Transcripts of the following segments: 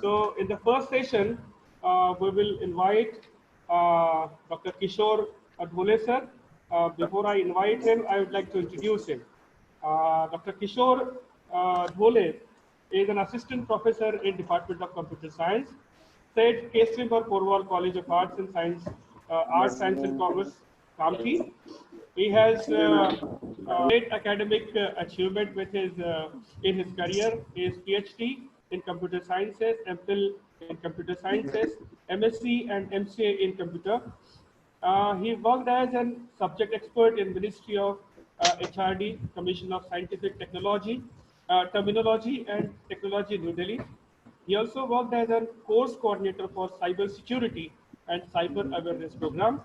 So in the first session, we will invite Dr. Kishore Dhole sir. Before I invite him, I would like to introduce him. Dr. Kishore Dhole is an assistant professor in Department of Computer Science, said Kesrimar Porwal College of Arts and Science, Arts, Science and Commerce, Kampi. He has great academic achievement with his in his career. His PhD in computer sciences, MPhil in computer sciences, MSc and MCA in computer. He worked as a subject expert in Ministry of HRD, Commission of Scientific Technology, Terminology and Technology, New Delhi. He also worked as a course coordinator for cyber security and cyber awareness program.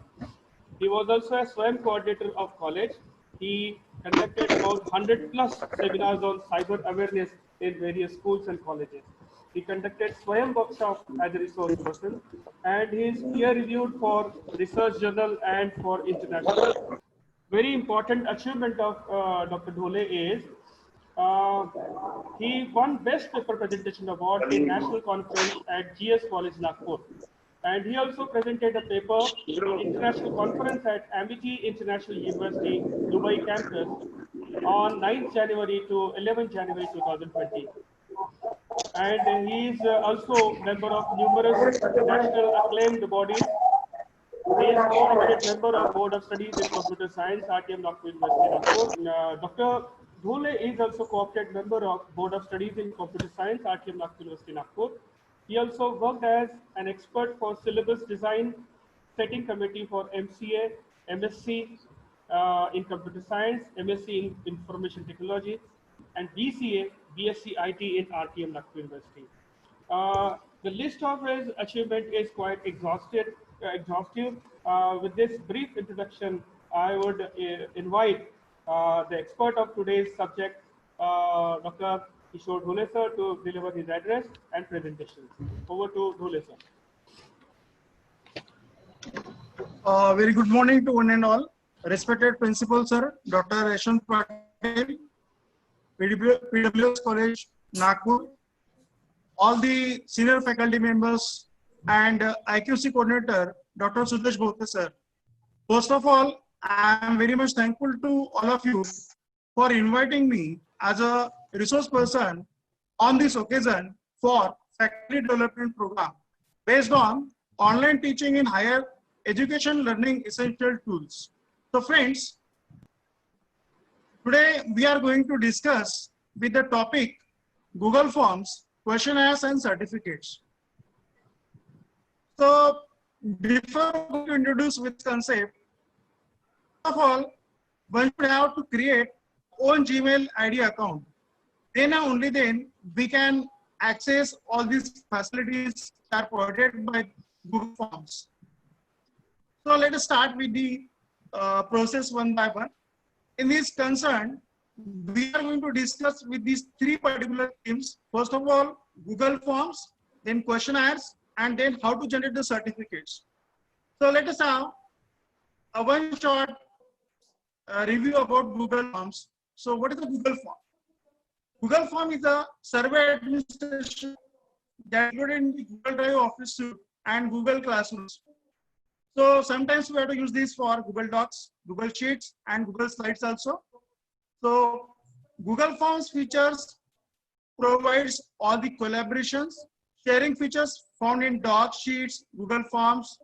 He was also a SWAYAM coordinator of college. He conducted about 100 plus seminars on cyber awareness in various schools and colleges. He conducted SWAYAM workshop as a resource person, and he is peer reviewed for research journal and for international. Very important achievement of Dr. Dhole is he won Best Paper Presentation Award in National Conference at GS College, Nagpur. And he also presented a paper in international conference at Amity International University, Dubai campus on 9th January to 11th January 2020. And he is also member of numerous national acclaimed bodies. He is co-opted member of Board of Studies in Computer Science, RTM Nagpur University, Nagpur. Dr. Dhole is also co-opted member of Board of Studies in Computer Science, RTM Nagpur University, Nagpur. He also worked as an expert for syllabus design, setting committee for MCA, MSc in Computer Science, MSc in Information Technology, and BCA, BSc IT in RTM Nagpur University. The list of his achievement is quite exhaustive. With this brief introduction, I would invite the expert of today's subject, Dr. Kishore Dhole sir, to deliver his address and presentation. Over to Dhole sir. Very good morning to one and all. Respected Principal Sir, Dr. Yashwant Patel, PWS College, Nagpur, all the senior faculty members and IQC coordinator, Dr. Sudesh Bhothe sir. First of all, I am very much thankful to all of you for inviting me as a resource person on this occasion for faculty development program based on online teaching in higher education learning essential tools. So friends, today we are going to discuss with the topic Google Forms, questionnaires and certificates. So before we introduce this concept, first of all, one should have to create own Gmail ID account. Then and only then we can access all these facilities that are provided by Google Forms. So let us start with the process one by one. In this concern, we are going to discuss with these three particular themes. First of all, Google Forms, then questionnaires, and then how to generate the certificates. So let us have a one short review about Google Forms. So what is the Google Form? Google Form is a survey administration that included in the Google Drive, Office Suite and Google Classrooms. So sometimes we have to use this for Google Docs, Google Sheets and Google Slides also. So Google Forms features provides all the collaborations, sharing features found in Docs, Sheets, Google Forms,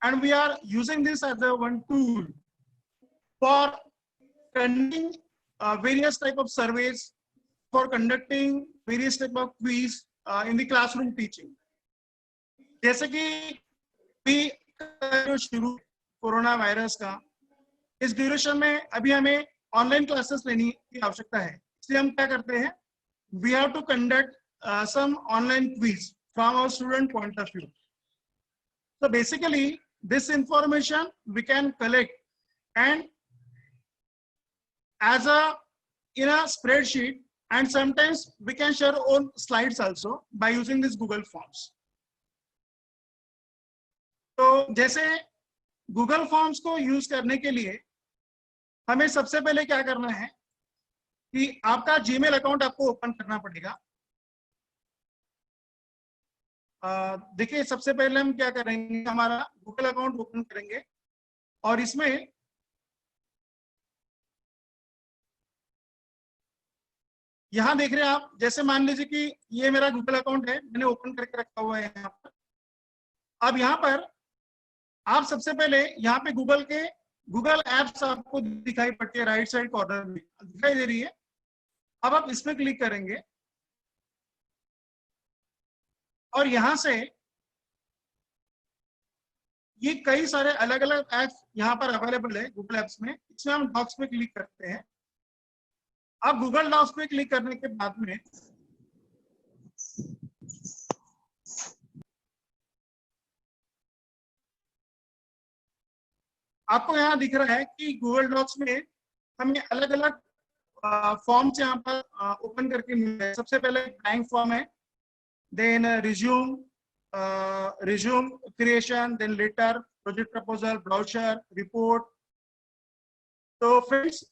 and we are using this as a one tool for conducting various type of surveys, for conducting various type of quiz in the classroom teaching. जैसे कि भी शुरू corona virus का इस duration में अभी हमें online classes लेने की आवश्यकता है, इसलिए हम क्या करते हैं, we have to conduct some online quiz from our student point of view. So basically this information we can collect and as a in a spreadsheet, and sometimes we can share our own slides also by using this Google Forms. तो जैसे Google Forms को use करने के लिए हमें सबसे पहले क्या करना है कि आपका Gmail अकाउंट आपको ओपन करना पड़ेगा. देखिए सबसे पहले हम क्या करेंगे, हमारा गूगल अकाउंट ओपन करेंगे और इसमें यहाँ देख रहे हैं आप, जैसे मान लीजिए कि ये मेरा गूगल अकाउंट है, मैंने ओपन करके रखा हुआ है यहाँ पर। अब यहाँ पर आप सबसे पहले यहाँ पे गूगल एप्स आपको दिखाई पड़ती है, राइट साइड कॉर्नर में दिखाई दे रही है। अब आप इसमें क्लिक करेंगे और यहां से ये कई सारे अलग अलग एप्स यहाँ पर अवेलेबल है गूगल एप्स में। इसमें हम डॉक्स पे क्लिक करते हैं। अब गूगल डॉक्स पे क्लिक करने के बाद में आपको यहाँ दिख रहा है कि गूगल डॉक्स में हमें अलग अलग फॉर्म्स यहाँ पर ओपन करके मिल रहे हैं। सबसे पहले ब्लैंक फॉर्म है, then resume creation, then letter, project proposal, brochure, report. तो फ्रेंड्स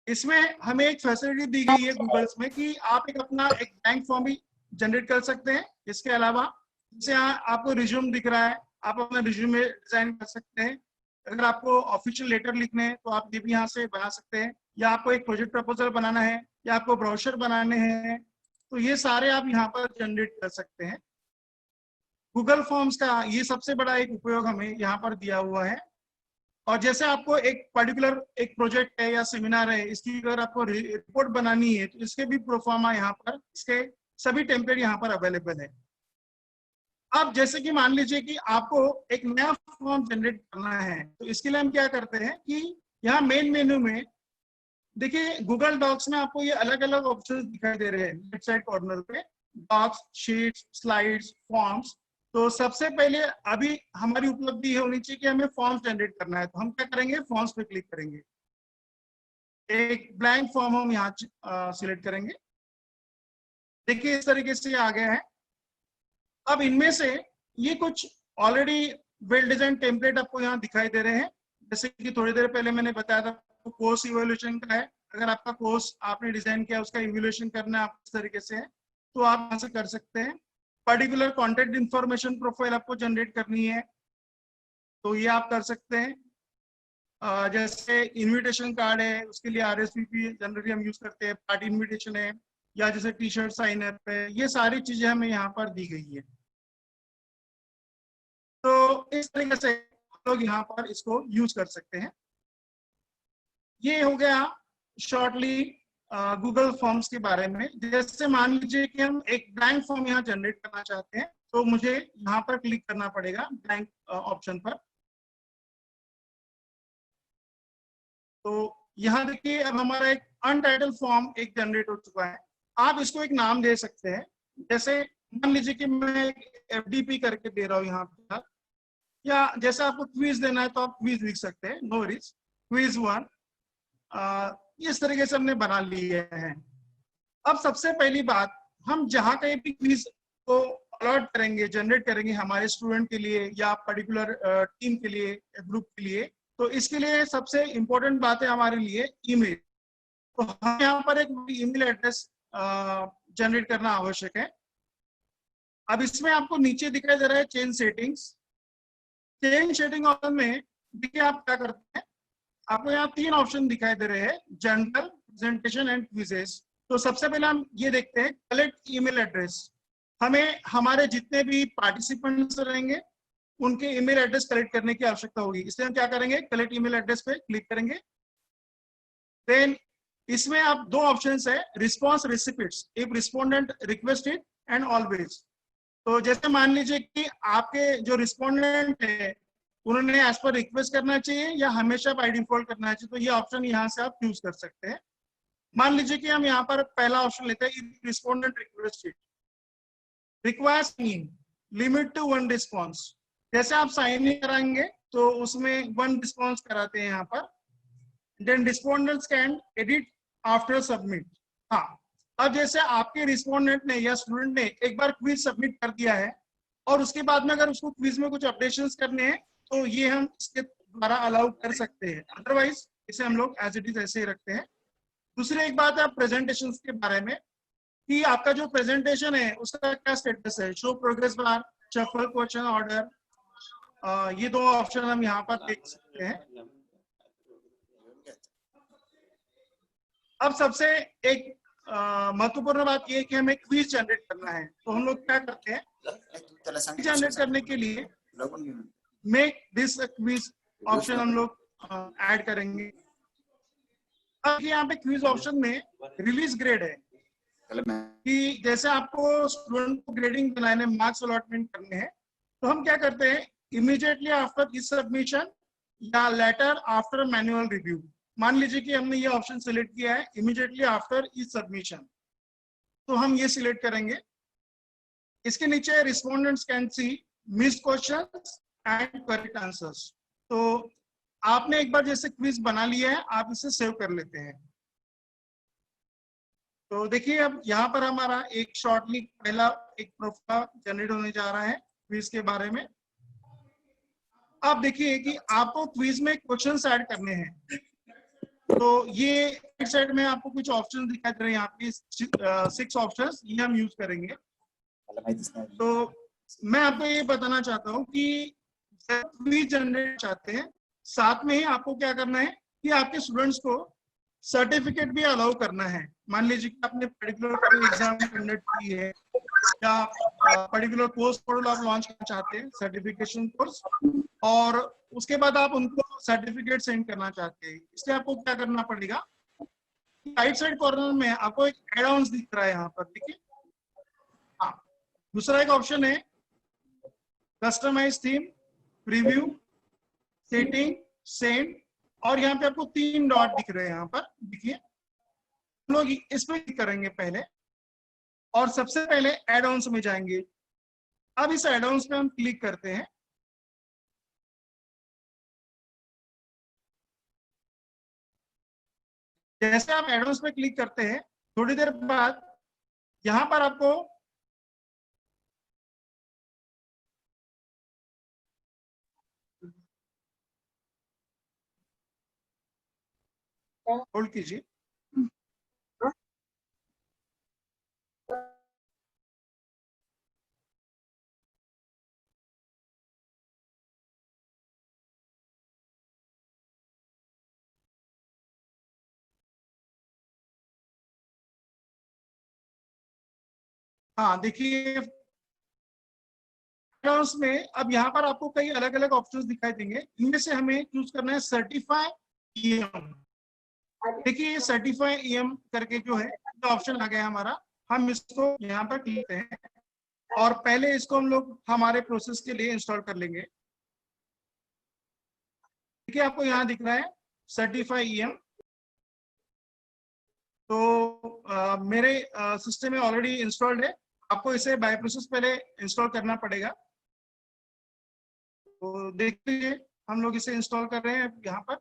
इसमें हमें एक फैसिलिटी दी गई है गूगल्स में कि आप एक अपना एक ब्लैंक फॉर्म भी जनरेट कर सकते हैं। इसके अलावा जैसे यहाँ आपको रिज्यूम दिख रहा है, आप अपना रिज्यूम डिजाइन कर सकते हैं। अगर आपको ऑफिशियल लेटर लिखने हैं तो आप ये भी यहाँ से बना सकते हैं, या आपको एक प्रोजेक्ट प्रपोजल बनाना है, या आपको ब्राउचर बनाने हैं, तो ये सारे आप यहाँ पर जनरेट कर सकते हैं। गूगल फॉर्म्स का ये सबसे बड़ा एक उपयोग हमें यहाँ पर दिया हुआ है। और जैसे आपको एक पर्टिकुलर एक प्रोजेक्ट है या सेमिनार है, इसकी अगर आपको रिपोर्ट बनानी है तो इसके भी प्रोफार्मा यहाँ पर, इसके सभी टेम्पलेट यहाँ पर अवेलेबल है। अब जैसे कि मान लीजिए कि आपको एक नया फॉर्म जनरेट करना है, तो इसके लिए हम क्या करते हैं कि यहाँ मेन मेन्यू में देखिए गूगल डॉक्स में आपको ये अलग अलग ऑप्शंस दिखाई दे रहे हैं लेफ्ट साइड कॉर्नर पे, डॉक्स, शीट्स, स्लाइड्स, फॉर्म्स। तो सबसे पहले अभी हमारी उपलब्धि होनी चाहिए कि हमें फॉर्म्स जनरेट करना है, तो हम क्या करेंगे, फॉर्म्स पे क्लिक करेंगे। एक ब्लैंक फॉर्म हम यहाँ सिलेक्ट करेंगे। देखिए इस तरीके से आ गया है। अब इनमें से ये कुछ ऑलरेडी वेल डिजाइन टेम्पलेट आपको यहाँ दिखाई दे रहे हैं। जैसे कि थोड़ी देर पहले मैंने बताया था कोर्स इवोल्यूशन का है। अगर आपका कोर्स आपने डिजाइन किया, उसका इवोल्यूशन करना है आप इस तरीके से है, तो आप यहाँ से कर सकते हैं। पर्टिकुलर कॉन्टेक्ट इन्फॉर्मेशन प्रोफाइल आपको जनरेट करनी है तो ये आप कर सकते हैं। जैसे इनविटेशन कार्ड है, उसके लिए RSVP जनरली हम यूज करते हैं, पार्टी इनविटेशन है, या जैसे टी शर्ट साइन अप है, ये सारी चीजें हमें यहाँ पर दी गई है। तो इस तरीके से हम लोग यहाँ पर इसको यूज कर सकते हैं। ये हो गया शॉर्टली गूगल फॉर्म्स के बारे में। जैसे मान लीजिए कि हम एक ब्लैंक फॉर्म यहाँ जनरेट करना चाहते हैं, तो मुझे यहाँ पर क्लिक करना पड़ेगा ब्लैंक ऑप्शन पर। तो यहाँ देखिए अब हमारा एक अनटाइटल फॉर्म एक जनरेट हो चुका है। आप इसको एक नाम दे सकते हैं। जैसे मान लीजिए कि मैं FDP करके दे रहा हूँ यहाँ पर, या जैसे आपको क्विज देना है तो आप क्विज लिख सकते हैं, नो वरीज, क्विज 1। इस तरीके से हमने बना लिए हैं। अब सबसे पहली बात, हम जहां कहीं भी क्विज को अलॉट करेंगे, जनरेट करेंगे हमारे स्टूडेंट के लिए या पर्टिकुलर टीम के लिए, ग्रुप के लिए, तो इसके लिए सबसे इंपॉर्टेंट बात है हमारे लिए ईमेल। तो हम यहाँ पर एक ईमेल एड्रेस जनरेट करना आवश्यक है। अब इसमें आपको नीचे दिखाई दे रहा है change settings. Change setting option में देखिए आप क्या करते हैं, आपको यहाँ 3 ऑप्शन दिखाई दे रहे हैं, जनरल, प्रेजेंटेशन एंड क्विजेस। तो सबसे पहले हम ये देखते हैं कलेक्ट ईमेल एड्रेस। हमें हमारे जितने भी पार्टिसिपेंट्स रहेंगे उनके ईमेल एड्रेस कलेक्ट करने की आवश्यकता होगी, इसलिए हम क्या करेंगे, कलेक्ट ईमेल एड्रेस पे क्लिक करेंगे। देन इसमें आप 2 ऑप्शंस है, response recipients, if respondent requested and always. तो जैसे मान लीजिए कि आपके जो रिस्पोंडेंट है उन्होंने एज पर रिक्वेस्ट करना चाहिए या हमेशा बाय डिफॉल्ट करना चाहिए, तो ये ऑप्शन यहाँ से आप चूज कर सकते हैं। मान लीजिए कि हम यहाँ पर पहला ऑप्शन लेते हैं, if respondent requested requires limit to 1 response. जैसे आप साइन इन कराएंगे तो उसमें 1 रिस्पॉन्स कराते हैं यहाँ पर। Then respondents can edit after submit. हाँ, अब जैसे आपके रिस्पोंडेंट ने या स्टूडेंट ने एक बार क्विज सबमिट कर दिया है और उसके बाद में अगर उसको क्विज में कुछ अपडेशंस करने हैं तो ये हम इसके द्वारा अलाउ कर सकते हैं, अदरवाइज इसे हम लोग एज इट इज ऐसे ही रखते हैं। दूसरी एक बात है प्रेजेंटेशंस के बारे में कि आपका जो प्रेजेंटेशन है उसका क्या स्टेटस है। Show progress bar, shuffle question order, ये दो ऑप्शन हम यहाँ पर देख सकते हैं। अब सबसे एक महत्वपूर्ण बात ये है कि हमें क्विज जनरेट करना है। तो हम लोग क्या करते हैं, क्विज जनरेट करने के लिए मेक दिस क्विज ऑप्शन हम लोग ऐड करेंगे। अब यहाँ पे क्विज ऑप्शन में रिलीज ग्रेड है कि जैसे आपको स्टूडेंट को ग्रेडिंग दिलाने, मार्क्स अलॉटमेंट करने हैं, तो हम क्या करते हैं, इमीडिएटली आफ्टर ई सबमिशन या लेटर आफ्टर मैनुअल रिव्यू। मान लीजिए कि हमने ये ऑप्शन सिलेक्ट किया है इमीडिएटली आफ्टर ई सबमिशन, तो हम ये सिलेक्ट करेंगे। इसके नीचे respondents can C missed questions and correct answers. तो आपने एक बार जैसे क्विज बना लिया है, आप इसे सेव कर लेते हैं। तो देखिए अब यहाँ पर हमारा एक शॉर्टली पहला एक प्रोफाइल जनरेट होने जा रहा है क्विज के बारे में। आप देखिए कि आपको क्विज में क्वेश्चंस ऐड करने हैं। तो ये राइट साइड में आपको कुछ ऑप्शन दिखाई दे रहे हैं, यहाँ पे 6 ऑप्शंस, ये हम यूज करेंगे। तो मैं आपको ये बताना चाहता हूँ कि जब क्विज जनरेट चाहते हैं, साथ में ही आपको क्या करना है कि आपके स्टूडेंट्स को सर्टिफिकेट भी अलाउ करना है। मान लीजिए कि आपने पर्टिकुलर एग्जाम कंडक्ट की है या पर्टिकुलर कोर्स मॉड्यूल आप लॉन्च करना चाहते हैं, सर्टिफिकेशन कोर्स, और उसके बाद आप उनको सर्टिफिकेट सेंड करना चाहते हैं। इसलिए आपको क्या करना पड़ेगा, राइट साइड कॉर्नर में आपको एक एड ऑन्स दिख रहा है यहाँ पर, ठीक है। हाँ, दूसरा एक ऑप्शन है customize theme, preview, setting, send, और यहाँ पे आपको 3 डॉट दिख रहे हैं। यहाँ पर देखिए, हम लोग इस पे क्लिक करेंगे पहले और सबसे पहले एड ऑन्स में जाएंगे। अब इस एड ऑन्स पे हम क्लिक करते हैं। जैसे आप एड ऑन्स पे क्लिक करते हैं, थोड़ी देर बाद यहां पर आपको होल्ड कीजिए। हाँ देखिए, एड-ऑन्स में अब यहाँ पर आपको कई अलग अलग ऑप्शंस दिखाई देंगे। इनमें से हमें चूज करना है सर्टिफाई ईएम। देखिए ये सर्टिफाई ईएम करके जो है ऑप्शन आ गया हमारा, हम इसको यहाँ पर क्लिक करते हैं और पहले इसको हम लोग हमारे प्रोसेस के लिए इंस्टॉल कर लेंगे। देखिए आपको यहाँ दिख रहा है सर्टिफाई ईएम। तो मेरे सिस्टम में ऑलरेडी इंस्टॉल्ड है, आपको इसे बाय प्रोसेस पहले इंस्टॉल करना पड़ेगा। तो देख लीजिए हम लोग इसे इंस्टॉल कर रहे हैं यहाँ पर।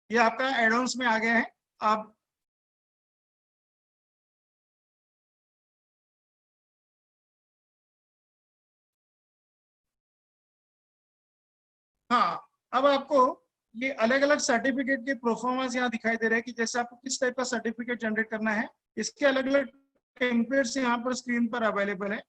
ये आपका एडवांस में आ गया है। अब हाँ, अब आपको ये अलग अलग सर्टिफिकेट के प्रोफॉर्मेंस यहाँ दिखाई दे रहे हैं कि जैसे आपको किस टाइप का सर्टिफिकेट जनरेट करना है। इसके अलग अलग टेम्पलेट्स यहाँ पर स्क्रीन पर अवेलेबल है।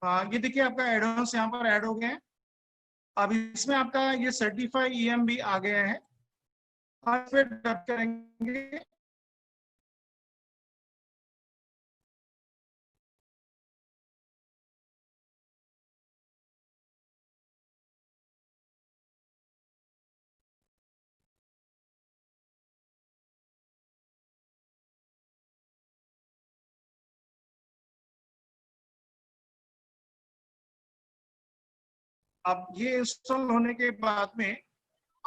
हाँ ये देखिए आपका एडवांस यहाँ पर ऐड हो गए हैं। अब इसमें आपका ये सर्टिफाई ईएम भी आ गया है। आज फिर टच करेंगे। अब ये इंस्टॉल होने के बाद में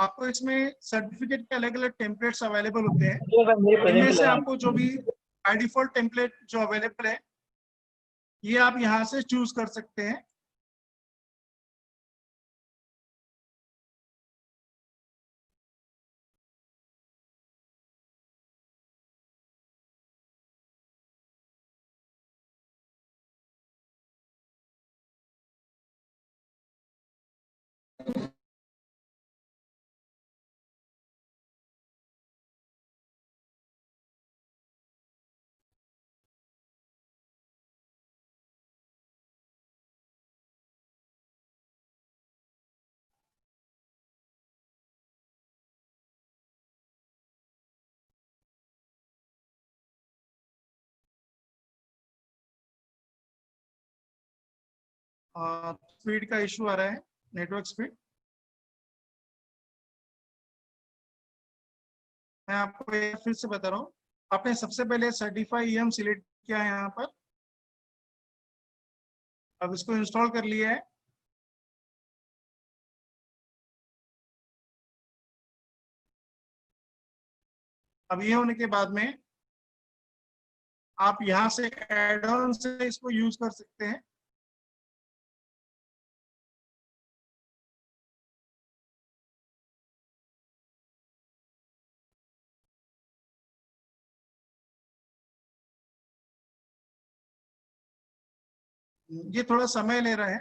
आपको इसमें सर्टिफिकेट के अलग अलग टेम्पलेट्स अवेलेबल होते हैं। मेरे इनमें प्रेजेंट से लगा आपको जो भी बाय डिफॉल्ट टेम्पलेट जो अवेलेबल है, ये आप यहाँ से चूज कर सकते हैं। स्पीड का इशू आ रहा है, नेटवर्क स्पीड। मैं आपको ये फिर से बता रहा हूँ, आपने सबसे पहले सर्टिफाई ईएम सिलेक्ट किया है यहाँ पर। अब इसको इंस्टॉल कर लिया है। अब ये होने के बाद में आप यहाँ से एड ऑन से इसको यूज कर सकते हैं। ये थोड़ा समय ले रहा है।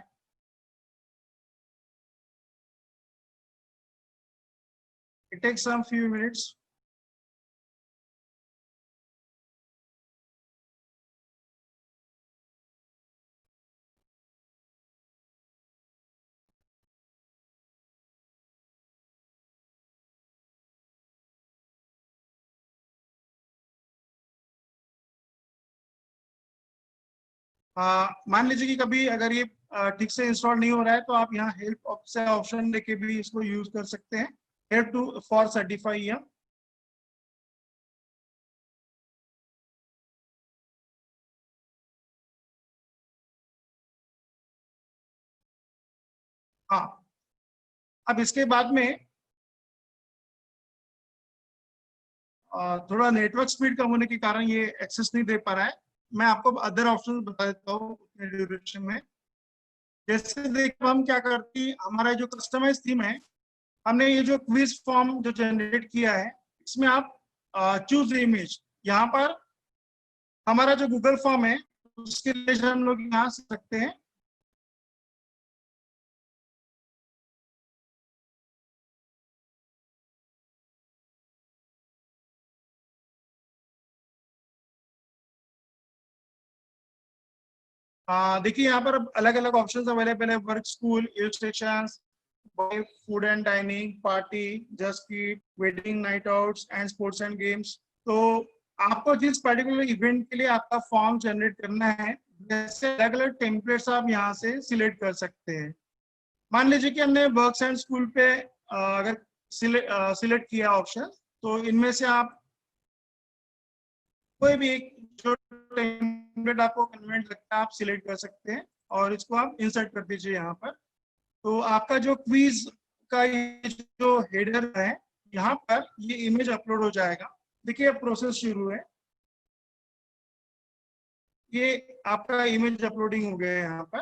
It takes some few minutes. मान लीजिए कि कभी अगर ये ठीक से इंस्टॉल नहीं हो रहा है, तो आप यहाँ हेल्प से ऑप्शन लेके भी इसको यूज कर सकते हैं। Help to for certify them. हाँ, अब इसके बाद में थोड़ा नेटवर्क स्पीड कम होने के कारण ये एक्सेस नहीं दे पा रहा है। मैं आपको अदर ऑप्शन बता देता हूँ उतने ड्यूरेशन में। जैसे देखो, हम क्या करते हैं, हमारा जो कस्टमाइज थीम है, हमने ये जो क्विज फॉर्म जो जनरेट किया है, इसमें आप चूज इमेज, यहाँ पर हमारा जो गूगल फॉर्म है उसके लिए हम लोग यहाँ से सकते हैं। देखिए यहाँ पर अलग अलग ऑप्शंस अवेलेबल है। Work, school, illustration, food and dining, party, just eat, wedding, night outs and sports and games. तो आपको जिस पर्टिकुलर इवेंट के लिए आपका फॉर्म जनरेट करना है, जैसे अलग अलग टेम्पलेट्स आप यहाँ से सिलेक्ट कर सकते हैं। मान लीजिए कि हमने वर्क्स एंड स्कूल पे अगर सिलेक्ट किया ऑप्शन, तो इनमें से आप कोई भी एक जो टेम्पलेट आपको कन्वीनियंट लगता है आप सिलेक्ट कर सकते हैं और इसको आप इंसर्ट कर दीजिए यहाँ पर। तो आपका जो क्विज का ये जो हेडर है, यहाँ पर ये इमेज अपलोड हो जाएगा। देखिए अब प्रोसेस शुरू है। ये आपका इमेज अपलोडिंग हो गया है यहाँ पर।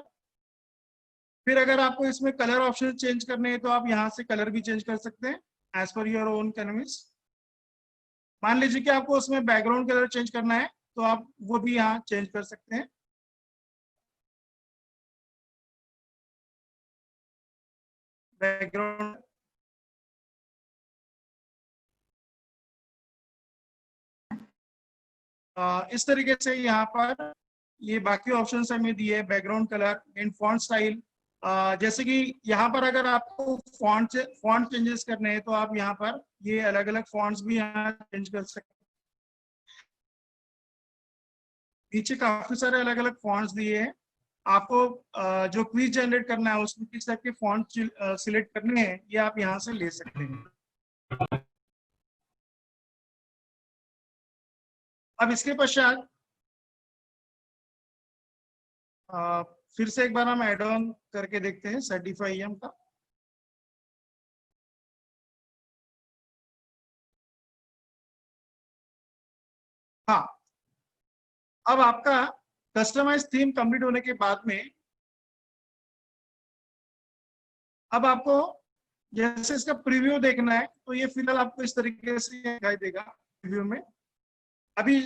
फिर अगर आपको इसमें कलर ऑप्शन चेंज करने हैं, तो आप यहाँ से कलर भी चेंज कर सकते हैं as per your own convenience. मान लीजिए कि आपको उसमें बैकग्राउंड कलर चेंज करना है, तो आप वो भी यहाँ चेंज कर सकते हैं। बैकग्राउंड इस तरीके से यहाँ पर ये बाकी ऑप्शंस हमें दिए, background colour and font style. जैसे कि यहाँ पर अगर आपको फॉन्ट चेंजेस करने हैं, तो आप यहाँ पर ये अलग अलग फॉन्ट्स भी यहाँ चेंज कर सकते हैं। नीचे काफी सारे अलग अलग फॉन्ट्स दिए हैं। आपको जो क्विज जनरेट करना है उसमें किस टाइप के फॉन्ट सिलेक्ट करने हैं, ये आप यहाँ से ले सकते हैं। अब इसके पश्चात फिर से एक बार हम एड ऑन करके देखते हैं सर्टिफाई ईएम का। हाँ, अब आपका कस्टमाइज थीम कंप्लीट होने के बाद में अब आपको जैसे इसका प्रीव्यू देखना है, तो ये फिलहाल आपको इस तरीके से दिखाई देगा प्रीव्यू में। अभी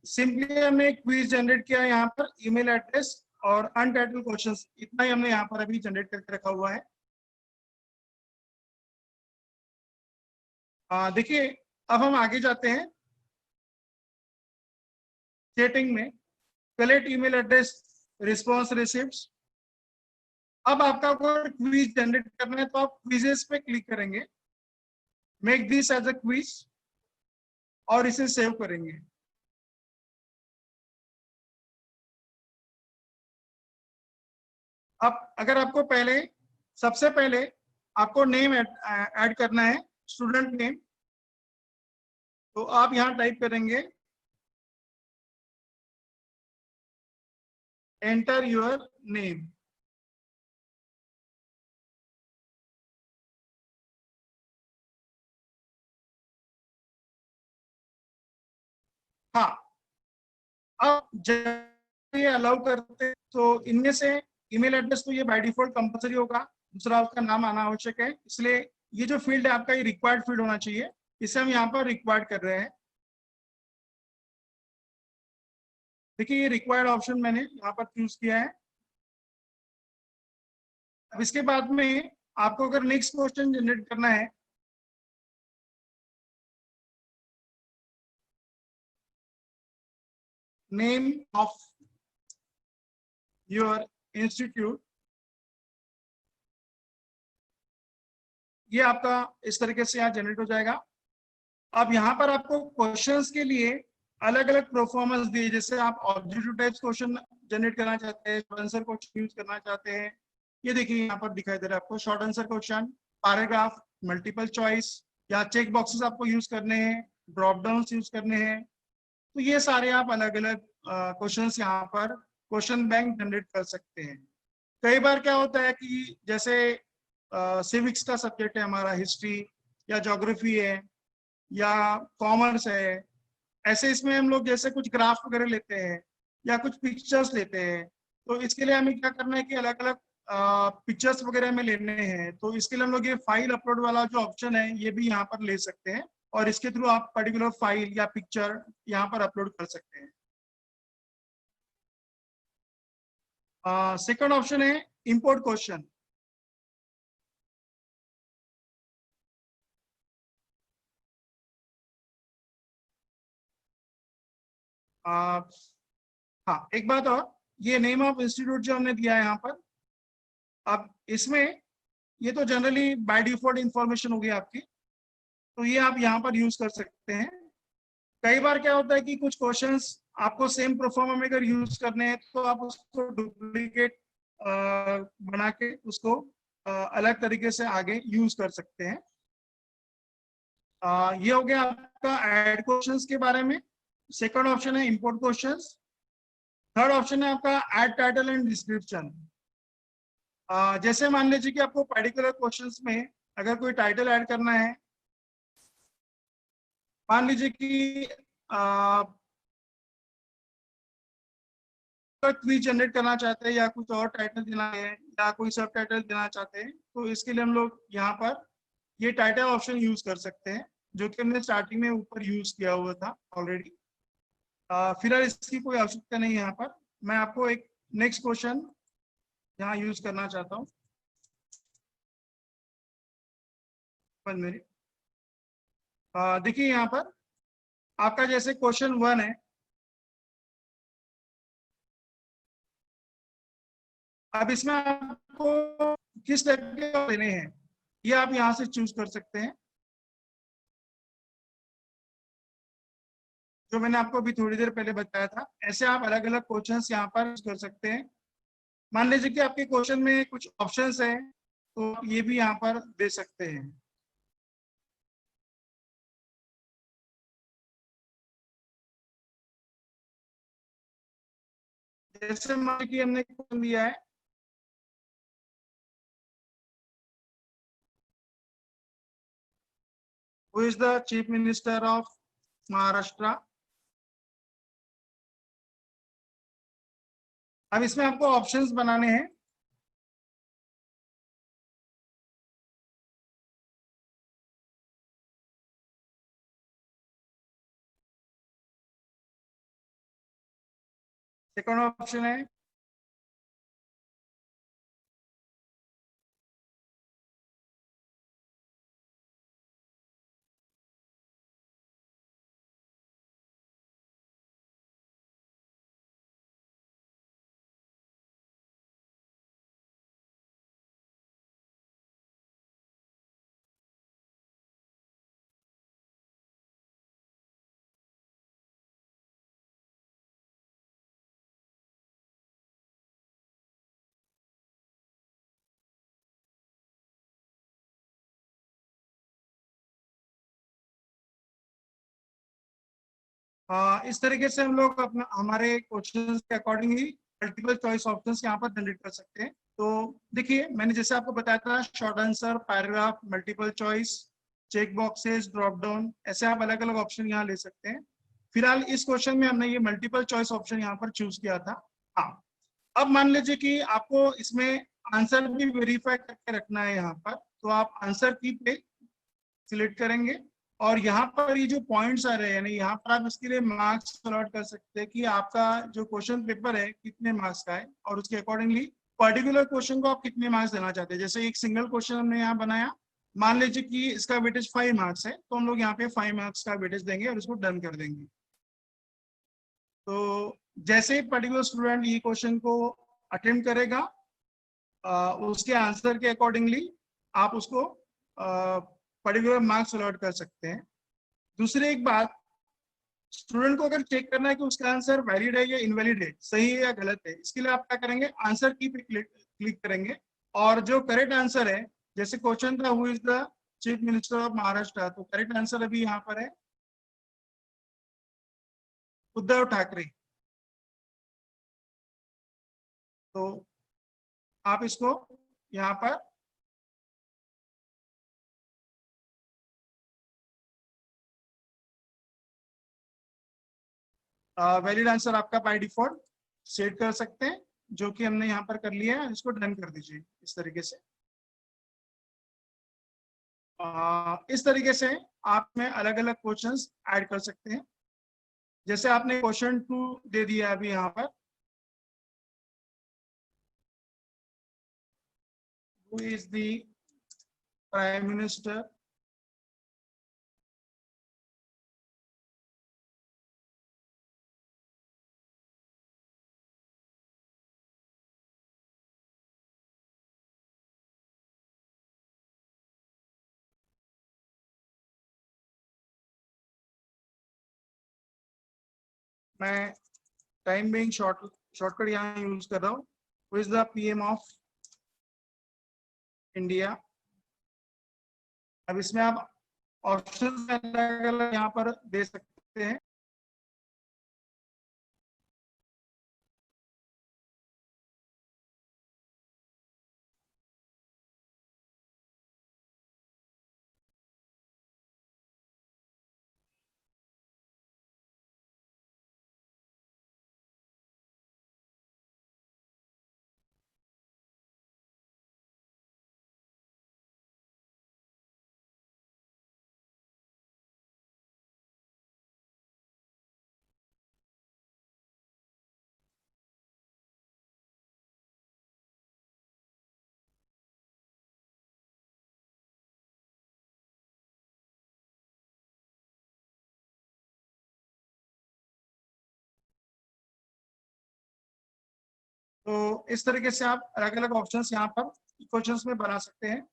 सिंपली हमने एक क्विज जनरेट किया है यहाँ पर, ईमेल एड्रेस और अनटाइटल्ड क्वेश्चंस, इतना ही हमने यहाँ पर अभी जनरेट करके रखा हुआ है। देखिए, अब हम आगे जाते हैं सेटिंग में, collect email address, response receipts. अब आपका कोई क्विज जनरेट करना है तो आप क्विजेस पे क्लिक करेंगे, make this as a quiz, और इसे सेव करेंगे। अब अगर आपको सबसे पहले आपको नेम ऐड करना है, स्टूडेंट नेम, तो आप यहाँ टाइप करेंगे एंटर योर नेम। हाँ, अब जब ये अलाउ करते हैं तो इनमें से ईमेल एड्रेस तो ये बाय डिफॉल्ट कंपलसरी होगा, दूसरा उसका नाम आना आवश्यक है, इसलिए ये जो फील्ड है आपका, ये रिक्वायर्ड फील्ड होना चाहिए, इसे हम यहाँ पर रिक्वायर्ड कर रहे हैं। देखिए, ये रिक्वायर्ड ऑप्शन मैंने यहाँ पर चूज किया है। अब इसके बाद में आपको अगर नेक्स्ट क्वेश्चन जनरेट करना है, नेम ऑफ योर इंस्टीट्यूट, ये आपका इस तरीके से यहाँ जनरेट हो जाएगा। अब यहाँ पर आपको क्वेश्चंस के लिए अलग अलग परफॉर्मेंस दिए, जैसे आप ऑब्जेक्टिव टाइप्स क्वेश्चन जनरेट करना चाहते हैं, शॉर्ट आंसर क्वेश्चन यूज करना चाहते हैं, ये देखिए यहाँ पर दिखाई दे रहा है आपको, short answer question, paragraph, multiple choice, या चेक बॉक्सेस आपको यूज करने हैं, ड्रॉप डाउन यूज करने हैं, तो ये सारे आप अलग अलग क्वेश्चन यहाँ पर क्वेश्चन बैंक जनरेट कर सकते हैं। कई बार क्या होता है कि जैसे सिविक्स का सब्जेक्ट है हमारा, हिस्ट्री या ज्योग्राफी है या कॉमर्स है, ऐसे इसमें हम लोग जैसे कुछ ग्राफ वगैरह लेते हैं या कुछ पिक्चर्स लेते हैं, तो इसके लिए हमें क्या करना है कि अलग अलग पिक्चर्स वगैरह में लेने हैं, तो इसके लिए हम लोग ये फाइल अपलोड वाला जो ऑप्शन है ये भी यहाँ पर ले सकते हैं, और इसके थ्रू आप पर्टिकुलर फाइल या पिक्चर यहाँ पर अपलोड कर सकते हैं। सेकंड ऑप्शन है इंपोर्ट क्वेश्चन। हाँ, एक बात और, ये नेम ऑफ इंस्टीट्यूट जो हमने दिया है यहाँ पर, अब इसमें ये तो जनरली बाय डिफॉल्ट इंफॉर्मेशन होगी आपकी, तो ये आप यहाँ पर यूज कर सकते हैं। कई बार क्या होता है कि कुछ क्वेश्चंस आपको सेम प्रोफॉर्मा में अगर यूज करने हैं तो आप उसको डुप्लीकेट बना के उसको अलग तरीके से आगे यूज कर सकते हैं। ये हो गया आपका ऐड क्वेश्चंस के बारे में। सेकंड ऑप्शन है इंपोर्ट क्वेश्चंस। थर्ड ऑप्शन है आपका ऐड टाइटल एंड डिस्क्रिप्शन। जैसे मान लीजिए कि आपको पर्टिकुलर क्वेश्चंस में अगर कोई टाइटल ऐड करना है, मान लीजिए कि क्विज जनरेट करना चाहते हैं या कुछ और टाइटल देना है या कोई सब टाइटल देना चाहते हैं, तो इसके लिए हम लोग यहाँ पर ये टाइटल ऑप्शन यूज कर सकते हैं, जो कि हमने स्टार्टिंग में ऊपर यूज किया हुआ था ऑलरेडी। फिलहाल इसकी कोई आवश्यकता नहीं है यहाँ पर। मैं आपको एक नेक्स्ट क्वेश्चन यहाँ यूज करना चाहता हूँ। देखिए यहाँ पर आपका जैसे क्वेश्चन 1 है, अब इसमें आपको किस टाइप के लेने हैं ये आप यहाँ से चूज कर सकते हैं, जो मैंने आपको अभी थोड़ी देर पहले बताया था। ऐसे आप अलग अलग क्वेश्चंस यहाँ पर यूज कर सकते हैं। मान लीजिए कि आपके क्वेश्चन में कुछ ऑप्शंस हैं, तो आप ये भी यहाँ पर दे सकते हैं। जैसे मान लीजिए कि हमने क्वेश्चन दिया है, who is the chief minister of Maharashtra, अब इसमें आपको ऑप्शंस बनाने हैं। सेकंड ऑप्शन है इस तरीके से हम लोग अपना हमारे क्वेश्चंस के अकॉर्डिंगली मल्टीपल चॉइस ऑप्शंस यहाँ पर जनरेट कर सकते हैं। तो देखिए मैंने जैसे आपको बताया था, short answer, paragraph, multiple choice, check boxes, drop down, ऐसे आप अलग अलग ऑप्शन यहाँ ले सकते हैं। फिलहाल इस क्वेश्चन में हमने ये मल्टीपल चॉइस ऑप्शन यहाँ पर चूज किया था। हाँ, अब मान लीजिए कि आपको इसमें आंसर भी वेरीफाई करके रखना है यहाँ पर, तो आप आंसर की पे सिलेक्ट करेंगे और यहाँ पर ये जो पॉइंट्स आ रहे हैं, यानी यहाँ पर आप इसके लिए मार्क्स अलॉट कर सकते हैं कि आपका जो क्वेश्चन पेपर है कितने मार्क्स का है, और उसके अकॉर्डिंगली पर्टिकुलर क्वेश्चन को आप कितने मार्क्स देना चाहते हैं। जैसे एक सिंगल क्वेश्चन हमने यहाँ बनाया, मान लीजिए कि इसका वेटेज 5 मार्क्स है, तो हम लोग यहाँ पे 5 मार्क्स का वेटेज देंगे और इसको डन कर देंगे। तो जैसे ही पर्टिकुलर स्टूडेंट ये क्वेश्चन को अटेम्प्ट करेगा, उसके आंसर के अकॉर्डिंगली आप उसको पर्टिकुलर मार्क्स अलॉट कर सकते हैं। दूसरी एक बात, स्टूडेंट को अगर चेक करना है कि उसका आंसर वैलिड है या इनवैलिड है, सही है या गलत है, इसके लिए आप क्या करेंगे, आंसर की पे क्लिक करेंगे और जो करेक्ट आंसर है, जैसे क्वेश्चन था who is the chief minister of Maharashtra, तो करेक्ट आंसर अभी यहाँ पर है उद्धव ठाकरे। तो आप इसको यहाँ पर वैलिड आंसर आपका बाय डिफॉल्ट सेट कर सकते हैं, जो कि हमने यहाँ पर कर लिया है। इसको डन कर दीजिए इस तरीके से। इस तरीके से आप में अलग अलग क्वेश्चंस ऐड कर सकते हैं। जैसे आपने क्वेश्चन 2 दे दिया अभी यहाँ पर, who is the prime minister मैं टाइम बिंग शॉर्टकट यहाँ यूज कर रहा हूँ, who is the PM of India. अब इसमें आप ऑप्शन अलग अलग यहाँ पर दे सकते हैं। तो इस तरीके से आप अलग अलग ऑप्शंस यहाँ पर क्वेश्चंस में बना सकते हैं।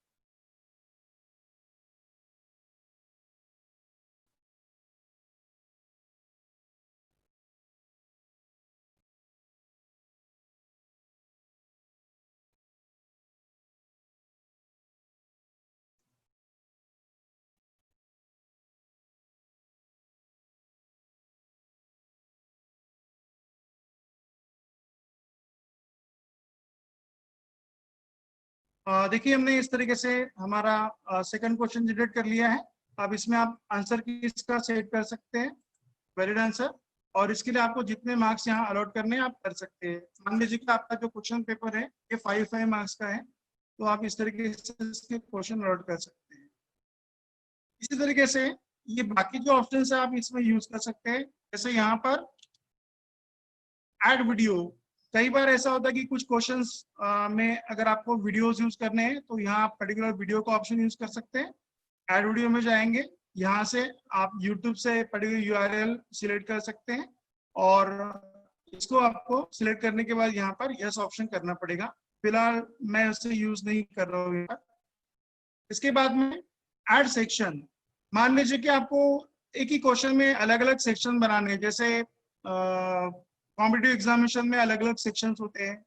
देखिए हमने इस तरीके से हमारा सेकंड क्वेश्चन जनरेट कर लिया है। अब इसमें आप आंसर की इसका सेट कर सकते हैं, वैलिड आंसर। और इसके लिए आपको जितने मार्क्स यहाँ अलॉट करने हैं आप कर सकते हैं। मान लीजिए कि आपका जो क्वेश्चन पेपर है ये 5 मार्क्स का है, तो आप इस तरीके से इसके क्वेश्चन अलॉट कर सकते हैं। इसी तरीके से ये बाकी जो ऑप्शन है आप इसमें यूज कर सकते हैं। जैसे यहाँ पर ऐड वीडियो, कई बार ऐसा होता है कि कुछ क्वेश्चंस में अगर आपको वीडियोस यूज करने हैं तो यहाँ आप पर्टिकुलर वीडियो का ऑप्शन यूज कर सकते हैं। ऐड वीडियो में जाएंगे, यहाँ से आप यूट्यूब से पर्टिकुलर यूआरएल सिलेक्ट कर सकते हैं और इसको आपको सिलेक्ट करने के बाद यहाँ पर यस ऑप्शन करना पड़ेगा। फिलहाल मैं उसे यूज नहीं कर रहा हूँ यहाँ। इसके बाद में ऐड सेक्शन, मान लीजिए कि आपको एक ही क्वेश्चन में अलग अलग सेक्शन बनाने हैं। जैसे कॉम्पिटिटिव एग्जामिनेशन में अलग अलग सेक्शन होते हैं,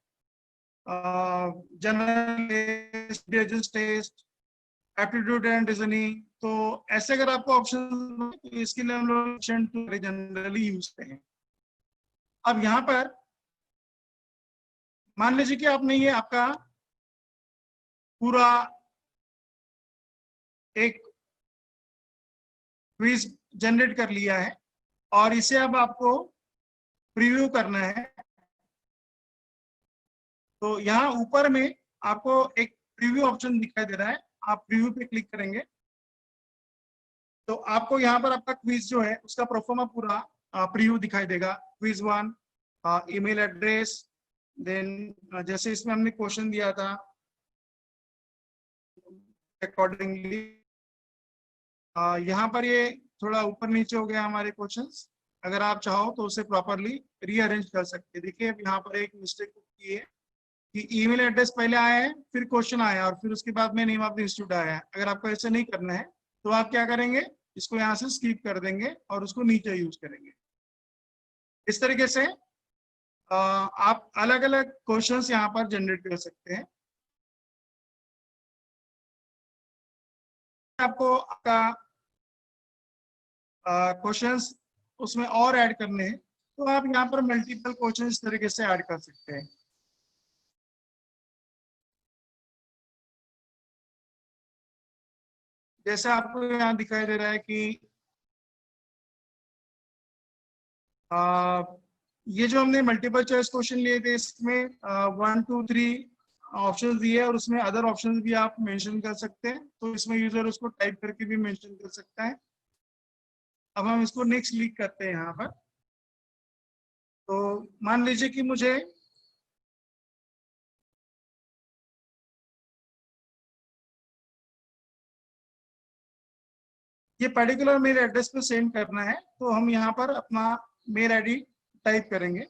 general test, aptitude and reasoning. तो ऐसे अगर आपको ऑप्शन, तो इसके लिए हम लोग जनरली यूज करते हैं। अब यहाँ पर मान लीजिए कि आपने ये आपका पूरा एक क्विज जनरेट कर लिया है और इसे अब आपको प्रीव्यू करना है। तो यहाँ ऊपर में आपको एक प्रीव्यू ऑप्शन दिखाई दे रहा है, आप प्रीव्यू पे क्लिक करेंगे तो आपको यहाँ पर आपका क्विज जो है उसका प्रोफार्मा पूरा प्रीव्यू दिखाई देगा। क्विज 1, ईमेल एड्रेस, देन जैसे इसमें हमने क्वेश्चन दिया था अकॉर्डिंगली यहाँ पर ये थोड़ा ऊपर नीचे हो गया हमारे क्वेश्चंस। अगर आप चाहो तो उसे प्रॉपरली रीअरेंज कर सकते हैं। देखिए अब यहाँ पर एक मिस्टेक की है कि ईमेल एड्रेस पहले आया है, फिर क्वेश्चन आया और फिर उसके बाद में नेम ऑफ द इंस्टीट्यूट आया है। अगर आपको ऐसे नहीं करना है तो आप क्या करेंगे, इसको यहाँ से स्किप कर देंगे और उसको नीचे यूज करेंगे। इस तरीके से आप अलग अलग क्वेश्चंस यहाँ पर जनरेट कर सकते हैं। आपको आपका क्वेश्चंस उसमें और ऐड करने हैं तो आप यहाँ पर मल्टीपल क्वेश्चन इस तरीके से ऐड कर सकते हैं। जैसे आपको यहाँ दिखाई दे रहा है कि ये जो हमने मल्टीपल चॉइस क्वेश्चन लिए थे इसमें 1 2 3 ऑप्शंस दिए और उसमें अदर ऑप्शंस भी आप मेंशन कर सकते हैं। तो इसमें यूजर उसको टाइप करके भी मेंशन कर सकता है। अब हम इसको नेक्स्ट क्लिक करते हैं यहाँ पर। तो मान लीजिए कि मुझे ये पर्टिकुलर मेल एड्रेस पे सेंड करना है तो हम यहाँ पर अपना मेल आईडी टाइप करेंगे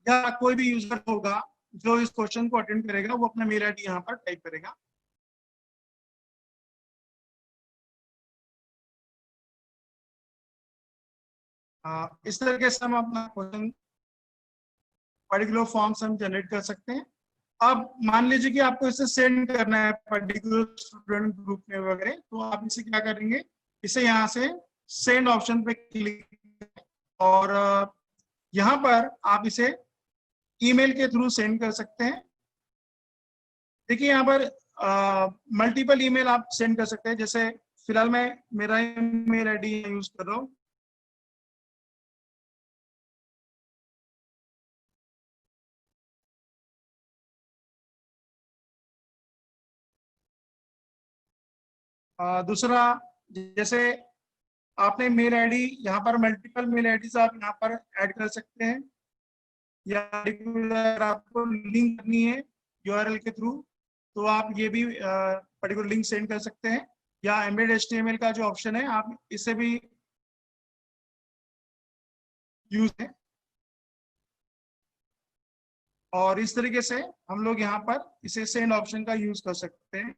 या कोई भी यूजर होगा जो इस क्वेश्चन को अटेंड करेगा वो अपना मेल आईडी यहाँ पर टाइप करेगा। इस तरीके से हम अपना क्वेश्चन पर्टिकुलर फॉर्म्स हम जनरेट कर सकते हैं। अब मान लीजिए कि आपको इसे सेंड करना है पर्टिकुलर स्टूडेंट ग्रुप में वगैरह, तो आप इसे क्या करेंगे, इसे यहाँ से सेंड ऑप्शन पे क्लिक और यहाँ पर आप इसे ईमेल के थ्रू सेंड कर सकते हैं। देखिए यहाँ पर मल्टीपल ईमेल आप सेंड कर सकते हैं। जैसे फिलहाल मैं मेरा ईमेल आईडी यूज कर रहा हूँ। दूसरा, जैसे आपने मेल आईडी यहाँ पर मल्टीपल मेल आईडी आप यहाँ पर ऐड कर सकते हैं या अगर आपको लिंक करनी है यूआरएल के थ्रू तो आप ये भी पर्टिकुलर लिंक सेंड कर सकते हैं या एम्बेडेड एचटीएमएल का जो ऑप्शन है आप इसे भी यूज है। और इस तरीके से हम लोग यहाँ पर इसे सेंड ऑप्शन का यूज कर सकते हैं।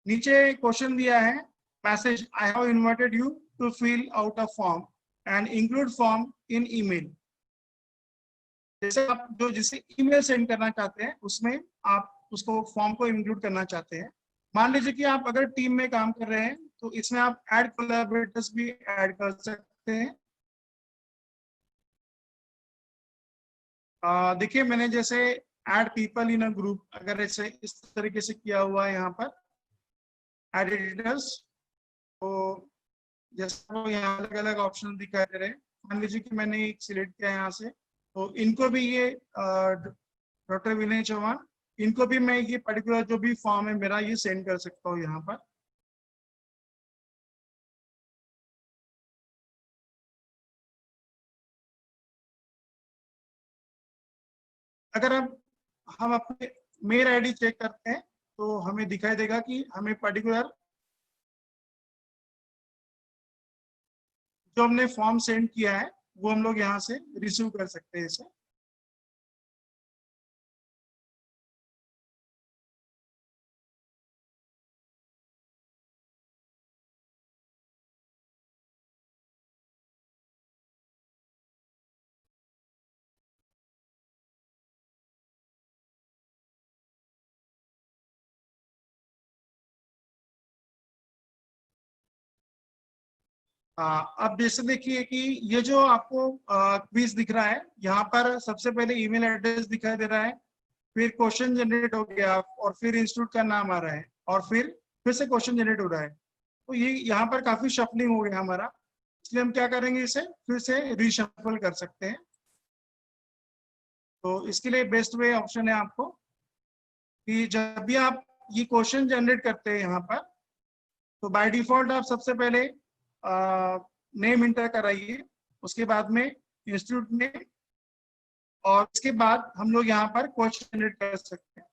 नीचे क्वेश्चन दिया है message, I have invited you to fill out a form and include form in email. जैसे आप जो जिसे ईमेल सेंड करना चाहते हैं उसमें आप उसको फॉर्म को इंक्लूड करना चाहते हैं। मान लीजिए कि आप अगर टीम में काम कर रहे हैं तो इसमें आप ऐड कोलैबोरेटर्स भी ऐड कर सकते हैं। देखिए मैंने जैसे add people in a group अगर ऐसे इस तरीके से किया हुआ है यहाँ पर ऐड एडिटर्स, तो जैसे आपको यहाँ अलग अलग ऑप्शन दिखाई दे रहे हैं। मान लीजिए कि मैंने एक सिलेक्ट किया यहाँ से, तो इनको भी ये डॉक्टर विनय चौहान, इनको भी मैं ये पर्टिकुलर जो भी फॉर्म है मेरा ये सेंड कर सकता हूँ यहाँ पर। अगर हम अपने मेल आईडी चेक करते हैं तो हमें दिखाई देगा कि हमें पर्टिकुलर जो हमने फॉर्म सेंड किया है वो हम लोग यहाँ से रिसीव कर सकते हैं इसे। अब जैसे देखिए कि ये जो आपको क्विज दिख रहा है, यहाँ पर सबसे पहले ईमेल एड्रेस दिखाई दे रहा है, फिर क्वेश्चन जनरेट हो गया और फिर इंस्टीट्यूट का नाम आ रहा है और फिर से क्वेश्चन जनरेट हो रहा है। तो ये यहाँ पर काफी शफलिंग हो गया हमारा, इसलिए हम क्या करेंगे, इसे फिर से रीशफल कर सकते हैं। तो इसके लिए बेस्ट वे ऑप्शन है आपको कि जब भी आप ये क्वेश्चन जनरेट करते हैं यहाँ पर, तो बाय डिफॉल्ट आप सबसे पहले नेम इंटर कराइए, उसके बाद में इंस्टीट्यूट नेम, और उसके बाद हम लोग यहाँ पर क्वेश्चन जनरेट कर सकते हैं।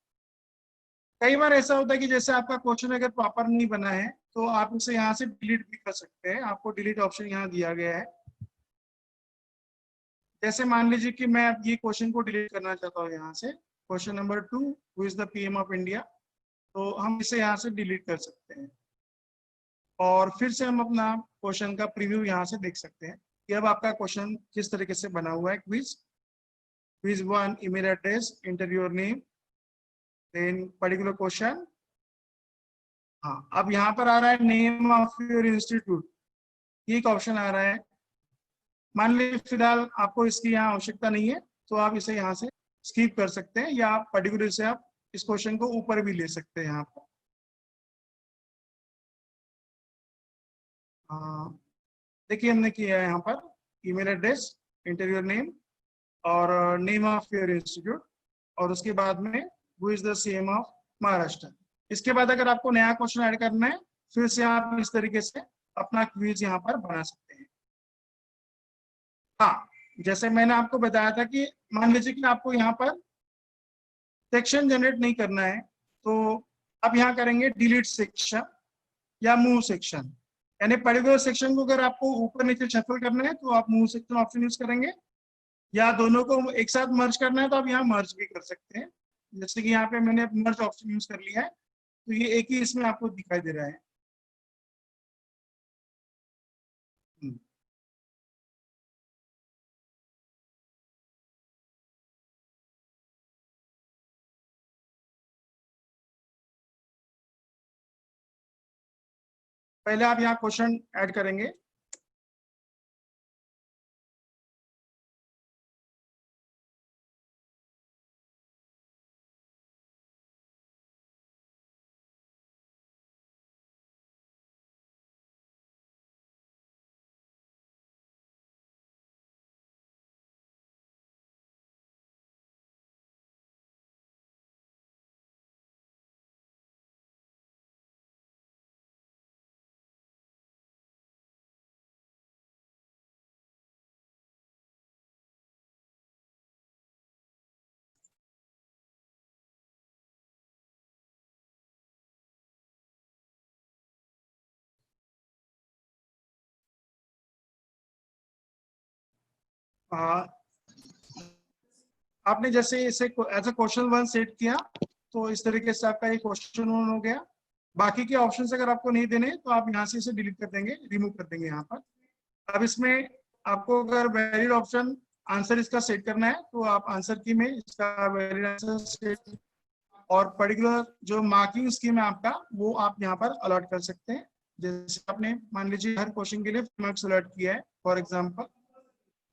कई बार ऐसा होता है कि जैसे आपका क्वेश्चन अगर प्रॉपर नहीं बना है तो आप इसे यहाँ से डिलीट भी कर सकते हैं, आपको डिलीट ऑप्शन यहाँ दिया गया है। जैसे मान लीजिए कि मैं अब ये क्वेश्चन को डिलीट करना चाहता हूँ यहाँ से, question number 2, who is the PM of India, तो हम इसे यहाँ से डिलीट कर सकते हैं और फिर से हम अपना क्वेश्चन का प्रीव्यू यहाँ से देख सकते हैं कि अब आपका क्वेश्चन किस तरीके से बना हुआ है। Quiz 1, email address, enter your name, then particular question. हाँ, अब यहाँ पर आ रहा है नेम ऑफ योर इंस्टीट्यूट, ये एक ऑप्शन आ रहा है। मान लीजिए फिलहाल आपको इसकी यहाँ आवश्यकता नहीं है तो आप इसे यहाँ से स्किप कर सकते हैं, या आप पर्टिकुलर से आप इस क्वेश्चन को ऊपर भी ले सकते हैं यहाँ पर। देखिए हमने किया है यहाँ पर email address, enter your name और नेम ऑफ योर इंस्टीट्यूट, और उसके बाद में who is the CM of Maharashtra. इसके बाद अगर आपको नया क्वेश्चन ऐड करना है, फिर से आप इस तरीके से अपना क्विज यहाँ पर बना सकते हैं। हाँ, जैसे मैंने आपको बताया था कि मान लीजिए कि आपको यहाँ पर सेक्शन जनरेट नहीं करना है, तो आप यहाँ करेंगे डिलीट सेक्शन या मूव सेक्शन, यानी पर्टिकुलर सेक्शन को अगर आपको ऊपर नीचे शफल करना है तो आप मूव सेक्शन ऑप्शन यूज करेंगे, या दोनों को एक साथ मर्ज करना है तो आप यहाँ मर्ज भी कर सकते हैं। जैसे कि यहाँ पे मैंने मर्ज ऑप्शन यूज कर लिया है, तो ये एक ही इसमें आपको दिखाई दे रहा है। पहले आप यहाँ क्वेश्चन ऐड करेंगे। आपने जैसे इसे एज अ क्वेश्चन 1 सेट किया, तो इस तरीके से आपका ये क्वेश्चन 1 हो गया। बाकी के ऑप्शंस अगर आपको नहीं देने तो आप यहाँ से इसे डिलीट कर देंगे, रिमूव कर देंगे यहाँ पर। अब इसमें आपको अगर वैलिड ऑप्शन आंसर इसका सेट करना है तो आप आंसर की में इसका वैलिड आंसर सेट, और पर्टिकुलर जो मार्किंग स्कीम है आपका वो आप यहाँ पर अलॉट कर सकते हैं। जैसे आपने मान लीजिए हर क्वेश्चन के लिए मार्क्स अलॉट किया है फॉर एग्जाम्पल,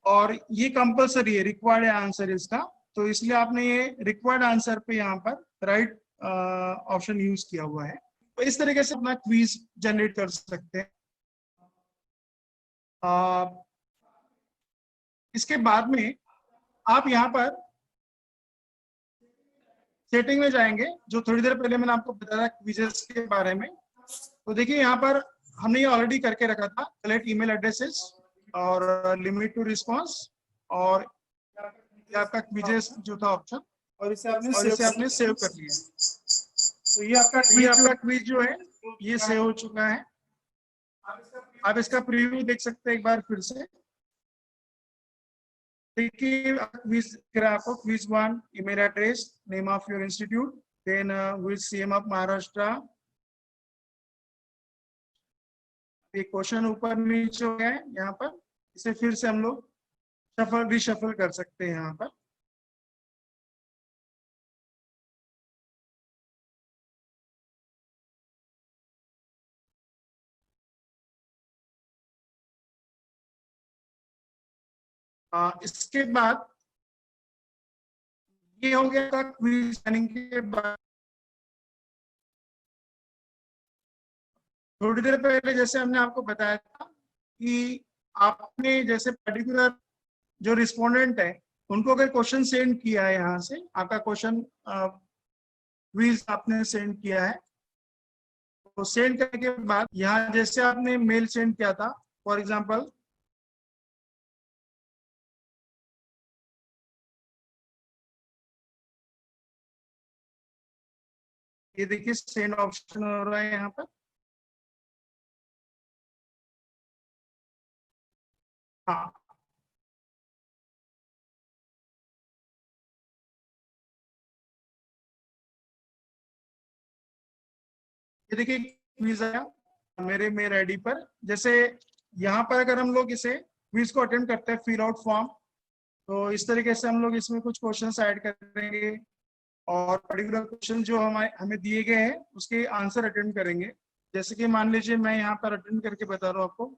और ये कंपलसरी है, रिक्वायर्ड आंसर इसका, तो इसलिए आपने ये रिक्वायर्ड आंसर पे यहाँ पर राइट ऑप्शन यूज किया हुआ है। तो इस तरीके से अपना क्विज जनरेट कर सकते हैं। इसके बाद में आप यहाँ पर सेटिंग में जाएंगे, जो थोड़ी देर पहले मैंने आपको बताया क्विजेस के बारे में। तो देखिए यहाँ पर हमने ये ऑलरेडी करके रखा था, कलेक्ट ईमेल एड्रेसेस और लिमिट टू रिस्पांस, और ये आपका क्विजेस जो था ऑप्शन, और इसे आपने सेव कर लिया। तो ये आपका क्विज जो है ये सेव हो चुका है। आप इसका प्रीव्यू देख सकते हैं एक बार फिर से। देखिए क्विज आपको quiz 1, email address, name of your institute, then which CM of Maharashtra. एक क्वेश्चन ऊपर नीचे हो गया है यहाँ पर, इसे फिर से हम लोग रिशफल कर सकते हैं यहाँ पर। इसके बाद ये हो गया था क्विज रनिंग के बाद। थोड़ी देर पहले जैसे हमने आपको बताया था कि आपने जैसे पर्टिकुलर जो रिस्पोंडेंट है उनको अगर क्वेश्चन सेंड किया है, यहाँ से आपका क्वेश्चन क्विज आपने सेंड किया है, तो सेंड करने के बाद यहाँ जैसे आपने मेल सेंड किया था, फॉर एग्जांपल ये देखिए सेंड ऑप्शन हो रहा है यहाँ पर। हाँ, ये देखिए क्विज आया मेरे मेल आईडी पर। जैसे यहाँ पर अगर हम लोग इसे क्विज को अटेंड करते हैं, फिल आउट फॉर्म, तो इस तरीके से हम लोग इसमें कुछ क्वेश्चंस ऐड करेंगे और पर्टिकुलर क्वेश्चन जो हमें दिए गए हैं उसके आंसर अटेंड करेंगे। जैसे कि मान लीजिए मैं यहाँ पर अटेंड करके बता रहा हूँ आपको।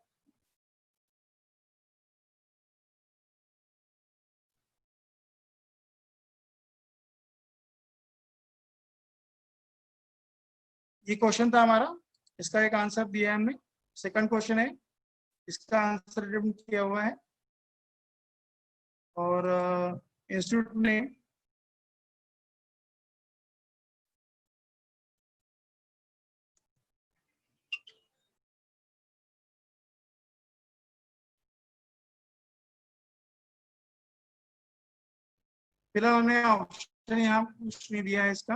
ये क्वेश्चन था हमारा, इसका एक आंसर दिया है हमने। सेकंड क्वेश्चन है, इसका आंसर अटेम्प्ट किया हुआ है, और इंस्टीट्यूट ने फिलहाल हमने ऑप्शन यहाँ कुछ नहीं दिया है इसका।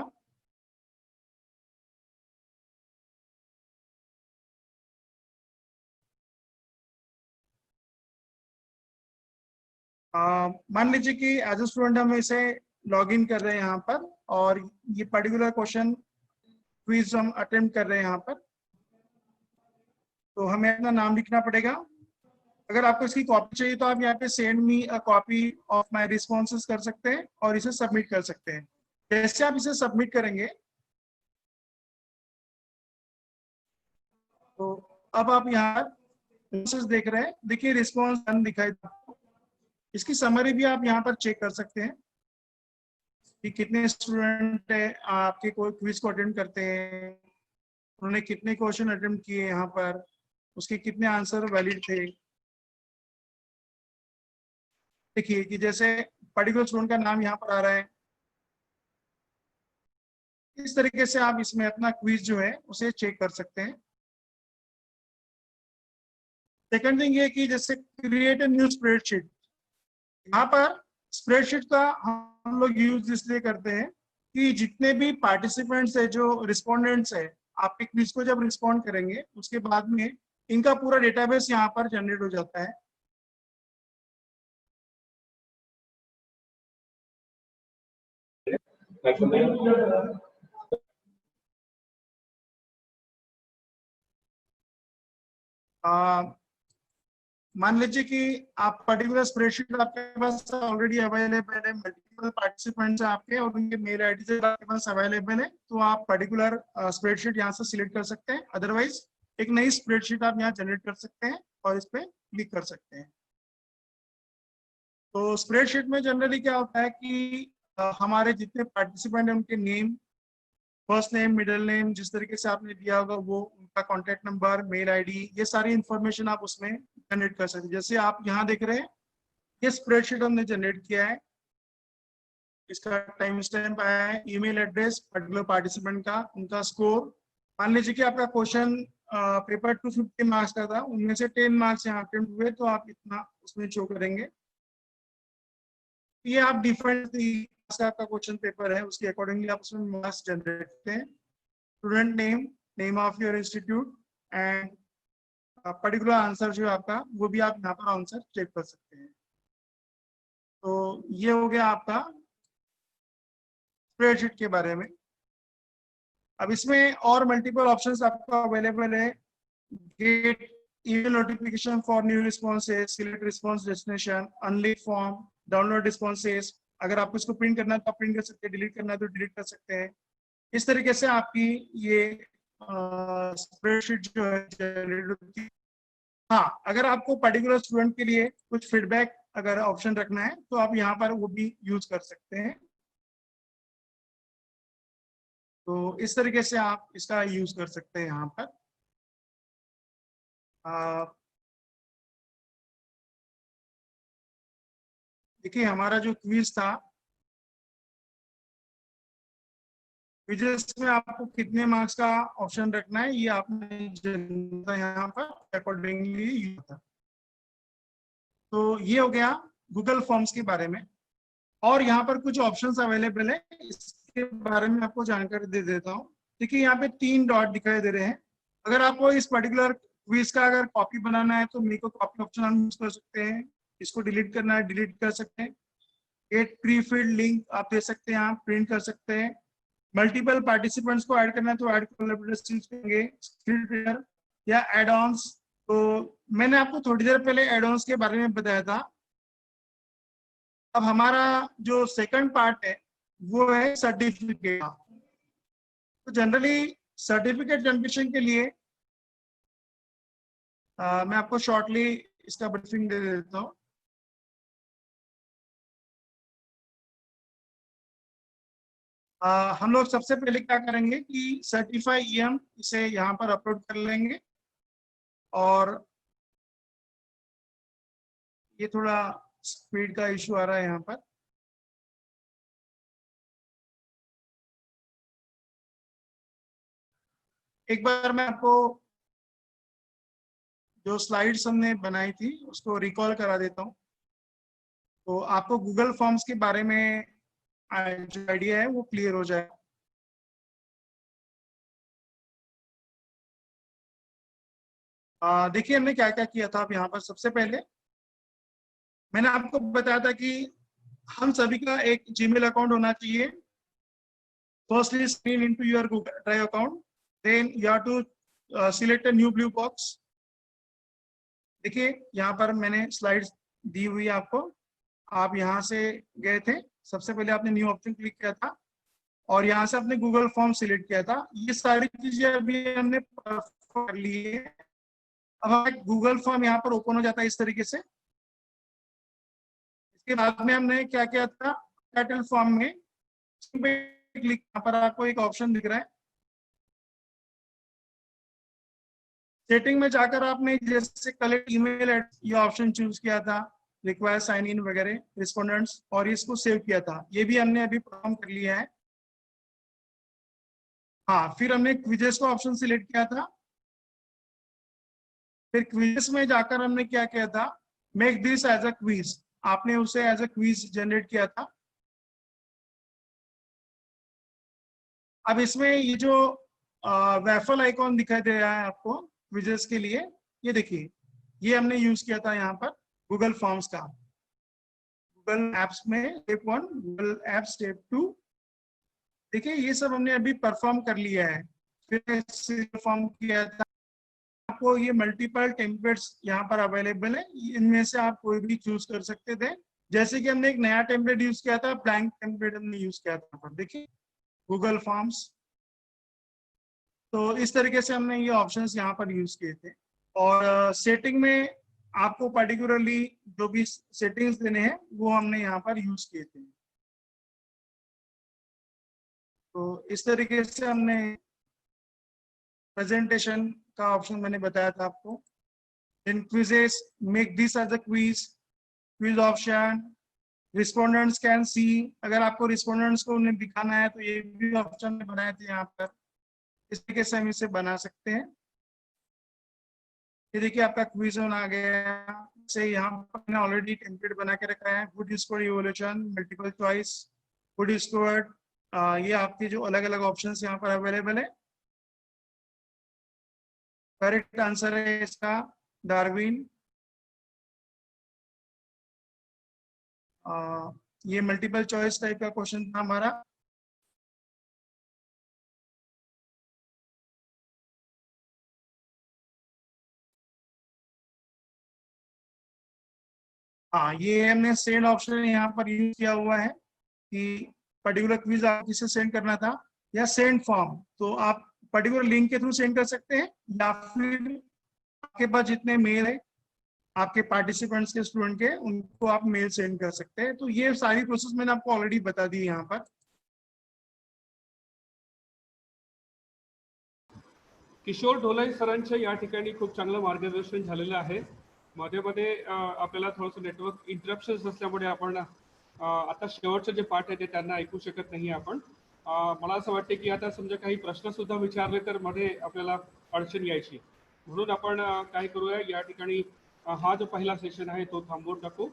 मान लीजिए कि एज ए स्टूडेंट हम इसे लॉग इन कर रहे हैं यहाँ पर, और ये पर्टिकुलर क्वेश्चन क्विज हम अटेम्प्ट कर रहे हैं यहाँ पर, तो हमें अपना नाम लिखना पड़ेगा। अगर आपको इसकी कॉपी चाहिए तो आप यहाँ पे send me a copy of my responses कर सकते हैं और इसे सबमिट कर सकते हैं। जैसे आप इसे सबमिट करेंगे तो अब आप यहाँ देख रहे हैं, देखिए रिस्पॉन्स डन दिखाई देता है। इसकी समरी भी आप यहाँ पर चेक कर सकते हैं कि कितने स्टूडेंट है आपके कोई क्विज को अटेंड करते हैं, उन्होंने कितने क्वेश्चन अटेम्प्ट किए यहाँ पर, उसके कितने आंसर वैलिड थे। देखिए कि जैसे पर्टिकुलर स्टूडेंट का नाम यहाँ पर आ रहा है, इस तरीके से आप इसमें अपना क्विज जो है उसे चेक कर सकते हैं। सेकंड थिंग ये कि जैसे क्रिएट ए न्यू स्प्रेडशीट, यहाँ पर स्प्रेडशीट का हम लोग यूज इसलिए करते हैं कि जितने भी पार्टिसिपेंट्स है, जो रिस्पोंडेंट्स है, आपके क्विज को जब रिस्पॉन्ड करेंगे उसके बाद में इनका पूरा डेटाबेस यहाँ पर जनरेट हो जाता है। मान लीजिए कि आप पर्टिकुलर स्प्रेडशीट आपके पास ऑलरेडी अवेलेबल है, मल्टीपल पार्टिसिपेंट्स हैं आपके और उनके मेल आईडी से आपके पास अवेलेबल है, तो आप पर्टिकुलर स्प्रेडशीट यहाँ से सिलेक्ट कर सकते हैं। अदरवाइज एक नई स्प्रेडशीट आप यहाँ जनरेट कर सकते हैं और इस पर क्लिक कर सकते हैं। तो स्प्रेडशीट में जनरली क्या होता है कि हमारे जितने पार्टिसिपेंट हैं उनके name, first name, middle name, जिस तरीके से आपने दिया होगा वो, उनका कॉन्टेक्ट नंबर, मेल आईडी, ये सारी इंफॉर्मेशन आप उसमें जनरेट कर सकते हैं। जैसे आप यहाँ देख रहे हैं, ये स्प्रेडशीट हमने जनरेट किया है, इसका टाइम स्टैम्प आया है, ईमेल एड्रेस पर्टिकुलर पार्टिसिपेंट का, उनका स्कोर। मान लीजिए कि आपका क्वेश्चन पेपर 250 मार्क्स का था, उनमें से 10 मार्क्स यहाँ अटेम्प्ट हुए, तो आप इतना उसमें शो करेंगे। ये आप डिफरेंट आपका क्वेश्चन पेपर है, उसके अकॉर्डिंगली आप उसमें मार्क्स जनरेट करते हैं। Student name, name of your institute and particular answer जो है आपका, वो भी आप यहाँ पर आंसर चेक कर सकते हैं। तो ये हो गया आपका स्प्रेडशीट के बारे में। अब इसमें और मल्टीपल ऑप्शंस आपको अवेलेबल है। Gate email notification for new responses, select response destination, unlink form, download responses. अगर आपको इसको प्रिंट करना है तो आप प्रिंट कर सकते हैं, डिलीट करना है तो डिलीट कर सकते हैं। इस तरीके से आपकी ये स्प्रेडशीट जो है जनरेट होती है। हाँ, अगर आपको पर्टिकुलर स्टूडेंट के लिए कुछ फीडबैक अगर ऑप्शन रखना है तो आप यहाँ पर वो भी यूज कर सकते हैं। तो इस तरीके से आप इसका यूज कर सकते हैं यहाँ पर। देखिए हमारा जो क्विज था, क्विज़ेस में आपको कितने मार्क्स का ऑप्शन रखना है ये आपने यहाँ पर अकॉर्डिंगली यूज था। तो ये हो गया गूगल फॉर्म्स के बारे में। और यहाँ पर कुछ ऑप्शंस अवेलेबल है, इसके बारे में आपको जानकारी दे देता हूँ। देखिए यहाँ पे 3 डॉट दिखाई दे रहे हैं। अगर आपको इस पर्टिकुलर क्विज का अगर कॉपी बनाना है तो मेरे को कॉपी ऑप्शन हम यूज कर सकते हैं। इसको डिलीट करना है, डिलीट कर सकते हैं। गेट प्री फिल्ड लिंक आप दे सकते हैं, आप प्रिंट कर सकते हैं। मल्टीपल पार्टिसिपेंट्स को ऐड करना है तो ऐड करेंगे, स्क्रीन प्रिंटर या एड ऑन्स। तो मैंने आपको थोड़ी देर पहले एड ऑन्स के बारे में बताया था। अब हमारा जो सेकंड पार्ट है वो है सर्टिफिकेट। तो जनरली सर्टिफिकेट जनरेशन के लिए मैं आपको शॉर्टली इसका ब्रीफिंग दे देता हूँ। हम लोग सबसे पहले क्या करेंगे कि सर्टिफाई ईएम इसे यहाँ पर अपलोड कर लेंगे। और ये थोड़ा स्पीड का इशू आ रहा है यहाँ पर। एक बार मैं आपको जो स्लाइड्स हमने बनाई थी उसको रिकॉल करा देता हूँ, तो आपको गूगल फॉर्म्स के बारे में जो आइडिया है वो क्लियर हो जाए। देखिए हमने क्या क्या किया था। अब यहाँ पर सबसे पहले मैंने आपको बताया था कि हम सभी का एक जीमेल अकाउंट होना चाहिए। Firstly, sign into your Google Drive account. Then you have to select a new blue box. देखिए यहाँ पर मैंने स्लाइड्स दी हुई है आपको। आप यहाँ से गए थे, सबसे पहले आपने न्यू ऑप्शन क्लिक किया था और यहाँ से आपने गूगल फॉर्म सिलेक्ट किया था। ये सारी चीजें अभी हमने कर ली है। अब हमारा गूगल फॉर्म यहाँ पर ओपन हो जाता है इस तरीके से। इसके बाद में हमने क्या किया था, टाइटल फॉर्म में क्लिक, यहाँ पर आपको एक ऑप्शन दिख रहा है। सेटिंग में जाकर आपने जैसे कलेक्ट ईमेल ये ऑप्शन चूज किया था, रिक्वायर साइन इन वगैरह रिस्पोंडेंट्स, और इसको सेव किया था। ये भी हमने अभी परफॉर्म कर लिया है। हाँ, फिर हमने क्विजेस का ऑप्शन सिलेक्ट किया था। फिर क्विजेस में जाकर हमने क्या किया था, make this as a quiz, आपने उसे एज अ क्विज जनरेट किया था। अब इसमें ये जो वैफल आइकॉन दिखाई दे रहा है आपको क्विजेस के लिए, ये देखिए ये हमने यूज किया था यहाँ पर गूगल फॉर्म्स का। गूगल एप्स में स्टेप 1, गूगल एप स्टेप 2। देखिए ये सब हमने अभी परफॉर्म कर लिया है। फिर परफॉर्म किया था। आपको ये मल्टीपल टेम्पलेट्स यहाँ पर अवेलेबल है, इनमें से आप कोई भी चूज कर सकते थे। जैसे कि हमने एक नया टेम्पलेट यूज किया था, ब्लैंक टेम्पलेट हमने यूज किया था। देखिए गूगल फॉर्म्स। तो इस तरीके से हमने ये ऑप्शंस यहाँ पर यूज किए थे। और सेटिंग में आपको पर्टिकुलरली जो भी सेटिंग्स देने हैं वो हमने यहाँ पर यूज किए थे। तो इस तरीके से हमने प्रेजेंटेशन का ऑप्शन मैंने बताया था आपको। In quizzes make this as a quiz option, respondents can see, अगर आपको रिस्पोंडेंट्स को उन्हें दिखाना है तो ये भी ऑप्शन बनाए थे यहाँ पर। इस तरीके से हम इसे बना सकते हैं। ये देखिए आपका क्विज ऑन आ गया। से यहाँ पर मैंने ऑलरेडी टेम्पलेट बना के रखा है। Good score evolution, multiple choice, good score, ये आपके जो अलग अलग ऑप्शन यहाँ पर अवेलेबल है। करेक्ट आंसर है इसका डार्विन। ये मल्टीपल चॉइस टाइप का क्वेश्चन था हमारा। हाँ, ये हमने सेंड ऑप्शन यहाँ पर यूज किया हुआ है कि पर्टिकुलर क्विज आप किसे सेंड करना था, या सेंड फॉर्म, तो आप पर्टिकुलर लिंक के थ्रू सेंड कर सकते हैं, या फिर आपके पास जितने मेल है आपके पार्टिसिपेंट्स के, स्टूडेंट के, उनको आप मेल सेंड कर सकते हैं। तो ये सारी प्रोसेस मैंने आपको ऑलरेडी बता दी यहाँ पर। किशोर ढोले सरांचं या ठिकाणी खूप चांगलं मार्गदर्शन झालेलं आहे। मध्ये मध्ये आपल्याला थोडंसं नेटवर्क इंटरप्शन्स असल्यामुळे आपण आता शेवटचे जे पाठ आहे ते त्यांना ऐकू शकत नाही आपण। मला असं वाटते की आता समजा काही प्रश्न सुद्धा विचारले तर मध्ये आपल्याला अडचण यायची, म्हणून आपण काय करूया, या ठिकाणी हा जो पहिला सेशन आहे तो थांबवून टाकू